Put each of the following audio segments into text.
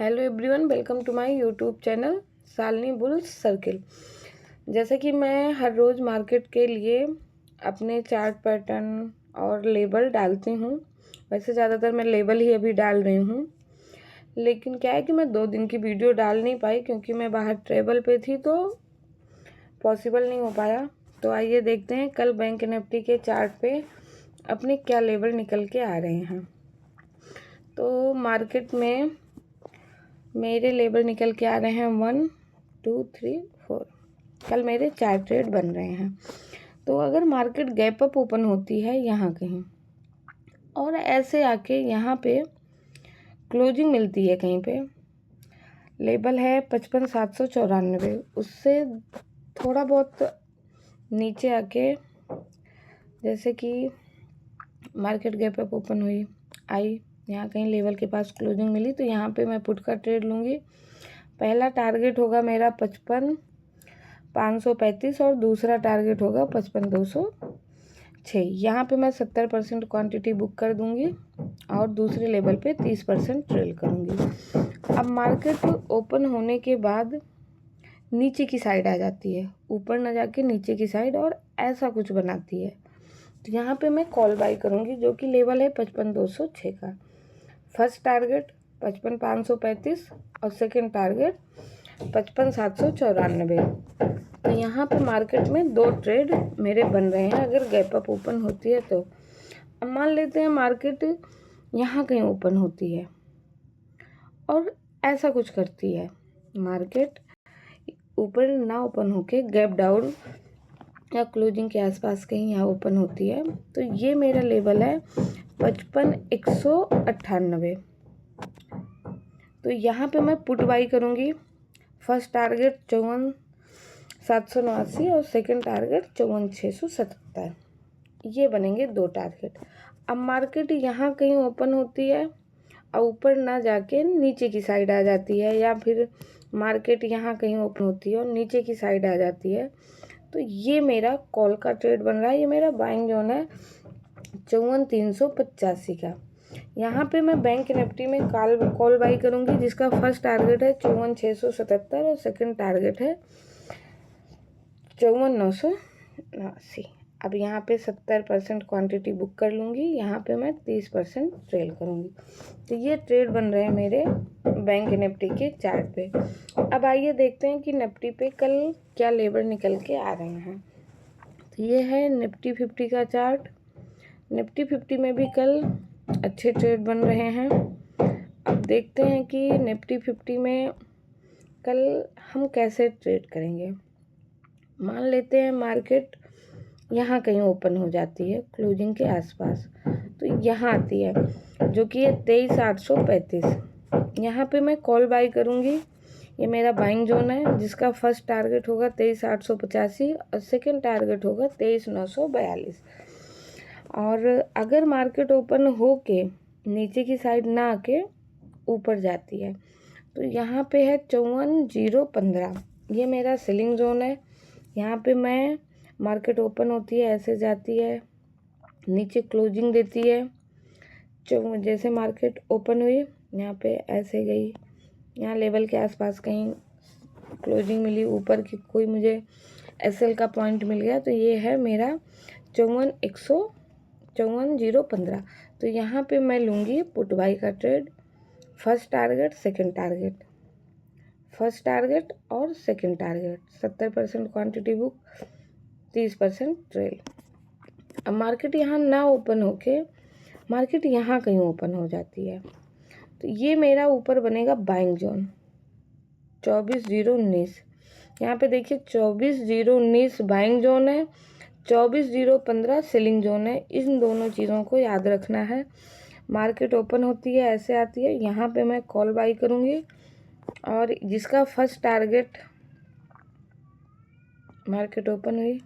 Hello everyone, welcome to my YouTube channel Shalini bulls circle. जैसे कि मैं हर रोज़ मार्केट के लिए अपने चार्ट पैटर्न और लेबल डालती हूँ। वैसे ज़्यादातर मैं लेबल ही अभी डाल रही हूँ, लेकिन क्या है कि मैं 2 दिन की वीडियो डाल नहीं पाई क्योंकि मैं बाहर ट्रैवल पे थी, तो पॉसिबल नहीं हो पाया। तो आइए देखते हैं कल बैंक निफ्टी के चार्ट पे अपने क्या लेबल निकल के आ रहे हैं। तो मार्केट में मेरे लेबल निकल के आ रहे हैं 1 2 3 4। कल मेरे 4 ट्रेड बन रहे हैं। तो अगर मार्केट गैप अप ओपन होती है यहाँ कहीं और ऐसे आके यहाँ पे क्लोजिंग मिलती है कहीं पे, लेबल है 55,794, उससे थोड़ा बहुत नीचे आके जैसे कि मार्केट गैप अप ओपन हुई, आई यहाँ कहीं लेवल के पास क्लोजिंग मिली, तो यहाँ पे मैं पुट का ट्रेड लूँगी। पहला टारगेट होगा मेरा 55,535 और दूसरा टारगेट होगा 55,206। यहाँ पे मैं 70% क्वांटिटी बुक कर दूँगी और दूसरे लेवल पे 30% ट्रेल करूँगी। अब मार्केट ओपन होने के बाद नीचे की साइड आ जाती है, ऊपर ना जाके नीचे की साइड, और ऐसा कुछ बनाती है, तो यहाँ पे मैं कॉल बाई करूँगी, जो कि लेवल है 55,206 का। फर्स्ट टारगेट 55,535 और सेकंड टारगेट 55,794। तो यहाँ पे मार्केट में 2 ट्रेड मेरे बन रहे हैं अगर गैप अप ओपन होती है तो। अब मान लेते हैं मार्केट यहाँ कहीं ओपन होती है और ऐसा कुछ करती है, मार्केट ऊपर ना ओपन होके गैप डाउन या क्लोजिंग के आसपास कहीं यहाँ ओपन होती है, तो ये मेरा लेवल है 55,198। तो यहाँ पे मैं पुट बाई करूँगी। फर्स्ट टारगेट 54,789 और सेकंड टारगेट 54,677। ये बनेंगे 2 टारगेट। अब मार्केट यहाँ कहीं ओपन होती है और ऊपर ना जाके नीचे की साइड आ जाती है, या फिर मार्केट यहाँ कहीं ओपन होती है और नीचे की साइड आ जाती है, तो ये मेरा कॉल का ट्रेड बन रहा है। ये मेरा बाइंग जोन है 54,385 का। यहाँ पे मैं बैंक निफ्टी में कॉल बाई करूँगी, जिसका फर्स्ट टारगेट है 54,677 और सेकंड टारगेट है 54,989। अब यहाँ पे 70% क्वांटिटी बुक कर लूँगी, यहाँ पे मैं 30% ट्रेल करूँगी। तो ये ट्रेड बन रहे हैं मेरे बैंक निफ्टी के चार्ट पे। अब आइए देखते हैं कि निफ्टी पे कल क्या लेवल निकल के आ रहे हैं। तो ये है निफ्टी 50 का चार्ट। निफ्टी 50 में भी कल अच्छे ट्रेड बन रहे हैं। अब देखते हैं कि निफ्टी 50 में कल हम कैसे ट्रेड करेंगे। मान लेते हैं मार्केट यहाँ कहीं ओपन हो जाती है क्लोजिंग के आसपास, तो यहाँ आती है, जो कि है 23,835। यहाँ पे मैं कॉल बाई करूँगी। ये मेरा बाइंग जोन है, जिसका फर्स्ट टारगेट होगा 23,885 और सेकंड टारगेट होगा 23,942। और अगर मार्केट ओपन हो के नीचे की साइड ना आके ऊपर जाती है, तो यहाँ पे है 54,015। ये मेरा सेलिंग जोन है। यहाँ पे मैं मार्केट ओपन होती है, ऐसे जाती है, नीचे क्लोजिंग देती है। जैसे मार्केट ओपन हुई, यहाँ पे ऐसे गई, यहाँ लेवल के आसपास कहीं क्लोजिंग मिली, ऊपर की कोई मुझे एसएल का पॉइंट मिल गया, तो ये है मेरा 54,015। तो यहाँ पे मैं लूँगी पुट बाई का trade. First target second target, first target और second target, 70% quantity book, 30% trail. अब मार्केट यहाँ ना ओपन होके मार्केट यहाँ कहीं ओपन हो जाती है, तो ये मेरा ऊपर बनेगा बाइंग जोन 24,019। यहाँ पे देखिए 24,019 बाइंग जोन है, 24,015 सेलिंग जोन है। इन दोनों चीज़ों को याद रखना है। मार्केट ओपन होती है, ऐसे आती है, यहाँ पे मैं कॉल बाई करूँगी, और जिसका फर्स्ट टारगेट, मार्केट ओपन हुई,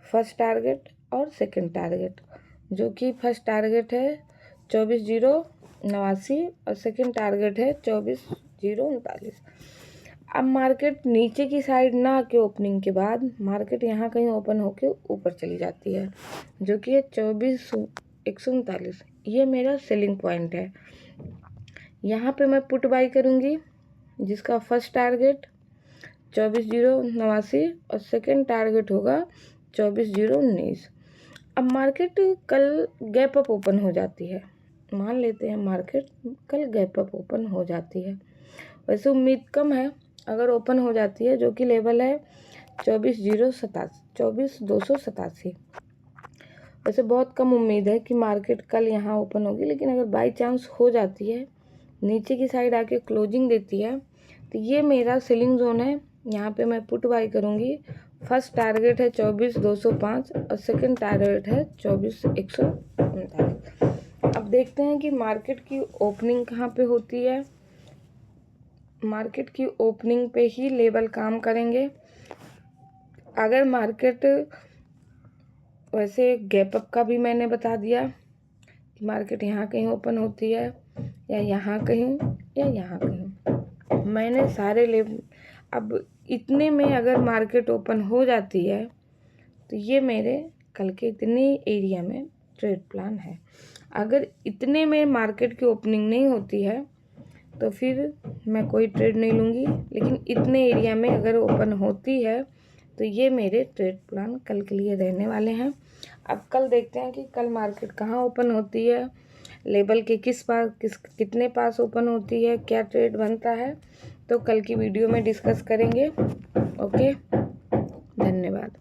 फर्स्ट टारगेट और सेकंड टारगेट, जो कि फर्स्ट टारगेट है 24,089 और सेकंड टारगेट है 24,039। अब मार्केट नीचे की साइड ना आके ओपनिंग के बाद मार्केट यहाँ कहीं ओपन होके ऊपर चली जाती है, जो कि है 24,139। ये मेरा सेलिंग पॉइंट है। यहाँ पे मैं पुट बाई करूँगी जिसका फर्स्ट टारगेट 24,089 और सेकंड टारगेट होगा 24,019। अब मार्केट कल गैप अप ओपन हो जाती है, मान लेते हैं मार्केट कल गैप अप ओपन हो जाती है, वैसे उम्मीद कम है, अगर ओपन हो जाती है जो कि लेवल है 24,287। वैसे बहुत कम उम्मीद है कि मार्केट कल यहाँ ओपन होगी, लेकिन अगर बाई चांस हो जाती है, नीचे की साइड आके क्लोजिंग देती है, तो ये मेरा सेलिंग जोन है। यहाँ पे मैं पुट बाई करूँगी। फर्स्ट टारगेट है 24,205 और सेकंड टारगेट है 24,139। अब देखते हैं कि मार्केट की ओपनिंग कहाँ पे होती है। मार्केट की ओपनिंग पे ही लेवल काम करेंगे। अगर मार्केट वैसे गैप अप का भी मैंने बता दिया कि मार्केट यहाँ कहीं ओपन होती है या यहाँ कहीं या यहाँ कहीं, मैंने सारे लेवल। अब इतने में अगर मार्केट ओपन हो जाती है तो ये मेरे कल के इतने एरिया में ट्रेड प्लान है। अगर इतने में मार्केट की ओपनिंग नहीं होती है तो फिर मैं कोई ट्रेड नहीं लूँगी, लेकिन इतने एरिया में अगर ओपन होती है तो ये मेरे ट्रेड प्लान कल के लिए रहने वाले हैं। अब कल देखते हैं कि कल मार्केट कहाँ ओपन होती है, लेवल के कितने पास ओपन होती है, क्या ट्रेड बनता है, तो कल की वीडियो में डिस्कस करेंगे। ओके, धन्यवाद।